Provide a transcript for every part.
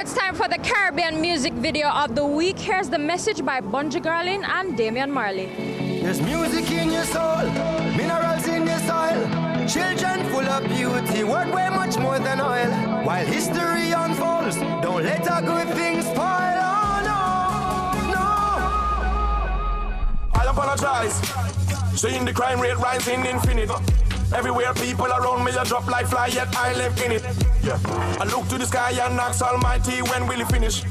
it's time for the Caribbean music video of the week. Here's the message by Bunji Garlin and Damian Marley. There's music in your soul, minerals in your soil, children full of beauty, worth way much more than oil. While history unfolds, don't let a good thing spoil. Oh no, no. I apologize. Seeing the crime rate rising infinite. Everywhere people around me, I drop like fly, yet I live in it. Yeah. I look to the sky and ask Almighty, when will it finish?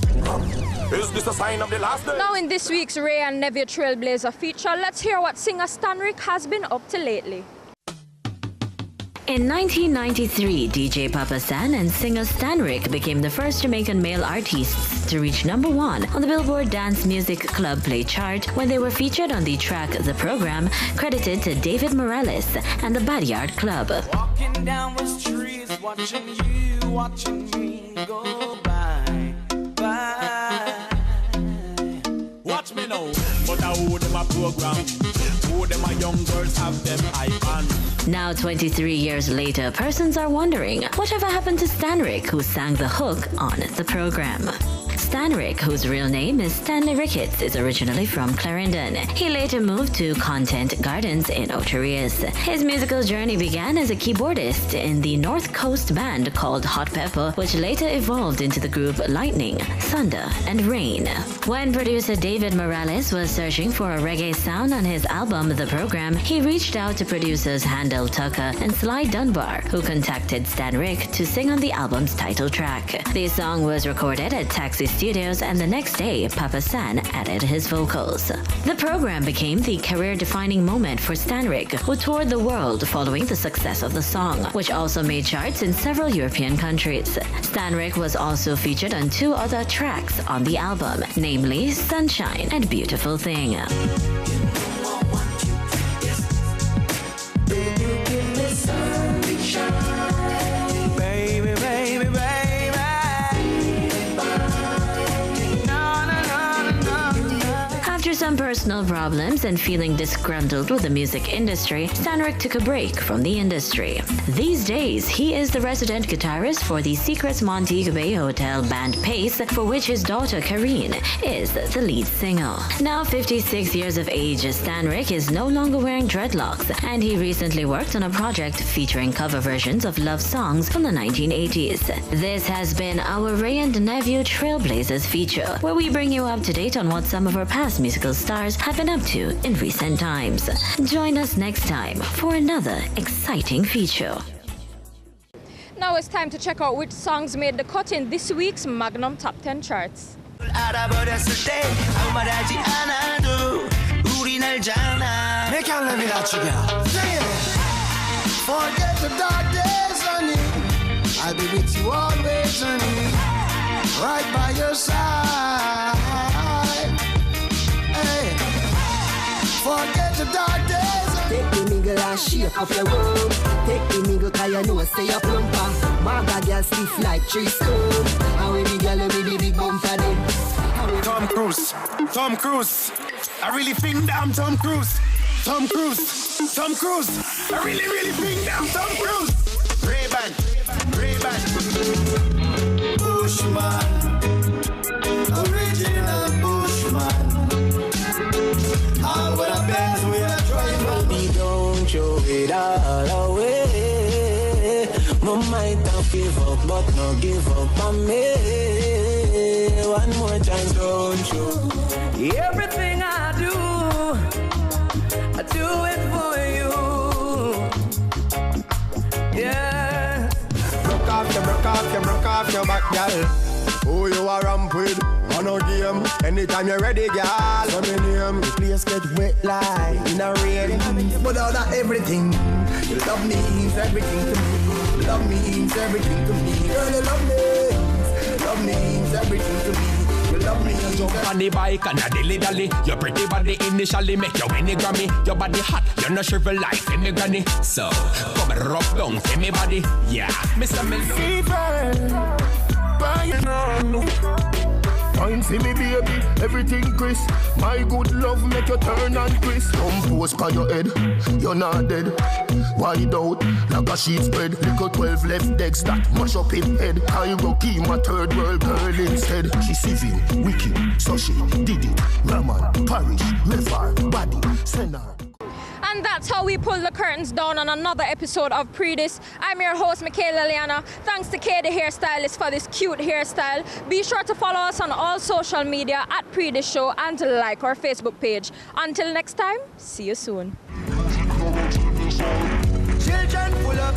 Is this a sign of the last day? Now in this week's Ray and Neville Trailblazer feature, let's hear what singer Stanrick has been up to lately. In 1993, DJ Papa San and singer Stanrick became the first Jamaican male artists to reach number 1 on the Billboard Dance Music Club Play chart when they were featured on the track The Program, credited to David Morales and the Backyard Club. Walking down the streets, watching you, watching me go by. Watch me now, but I owe them a program. Who them a young girls have them icon. Now 23 years later, persons are wondering whatever happened to Stanrick, who sang the hook on The Program. Stanrick, whose real name is Stanley Ricketts, is originally from Clarendon. He later moved to Content Gardens in Oterias. His musical journey began as a keyboardist in the North Coast band called Hot Pepper, which later evolved into the group Lightning, Thunder, and Rain. When producer David Morales was searching for a reggae sound on his album The Program, he reached out to producers Handel Tucker and Sly Dunbar, who contacted Stanrick to sing on the album's title track. The song was recorded at Taxi Studios, and the next day, Papa San added his vocals. The Program became the career-defining moment for Stanrick, who toured the world following the success of the song, which also made charts in several European countries. Stanrick was also featured on 2 other tracks on the album, namely Sunshine and Beautiful Thing. After some personal problems and feeling disgruntled with the music industry, Stanrick took a break from the industry. These days, he is the resident guitarist for the Secrets Montego Bay Hotel band Pace, for which his daughter Karine is the lead singer. Now 56 years of age, Stanrick is no longer wearing dreadlocks, and he recently worked on a project featuring cover versions of love songs from the 1980s. This has been our Ray and Nephew Trailblazers feature, where we bring you up to date on what some of our past musical stars have been up to in recent times. Join us next time for another exciting feature. Now it's time to check out which songs made the cut in this week's Magnum Top 10 charts. They can't live without you, girl. Forget the dark days, honey. I'll be with you always, honey. Right by your side. Hey. Forget the dark days. Take the mingle and shake up your room. Take the mingle cause you know say you're plumper. Maga girl stiff like 3 stone. How we the girl with the big bumper them. Tom Cruise. Tom Cruise. I really think damn Tom Cruise. Tom Cruise. Tom Cruise. I really think damn Tom Cruise. Ray-Ban. Ray-Ban. Bushman. Original Bushman. All with a Benz we are driving. Baby, don't throw it all away. Mom might have give up, but no give up on me. One more time, don't you? Everything I do it for you. Yeah. Broke off your back, girl. Who you are ramp with? On no game. Anytime you're ready, girl. Let me name. The place get wet like in a rain. But all that everything. Your love means everything to me. Love means everything to me. Girl, your love means everything to me. Your love means. Jump on the bike and a dilly-dally. Your pretty body initially make you win the Grammy. Your body hot, you're not shrivel like Femi Granny. So, come and rub down for me body. Yeah, Mr. Mel. Burning on. Fine, see me baby, everything crisp. My good love make you turn and crisp. Compose by your head, you're not dead. Wide out, like a sheet spread. Little 12 left decks that mash up in head. I go keep my third world girl instead. She civil, wicked, so she did it. Raman, Parish, River, Body, Senna. And that's how we pull the curtains down on another episode of Predis. I'm your host, Michaela Liana. Thanks to Kay, the hairstylist, for this cute hairstyle. Be sure to follow us on all social media at Predis Show and to like our Facebook page. Until next time, see you soon. Children full of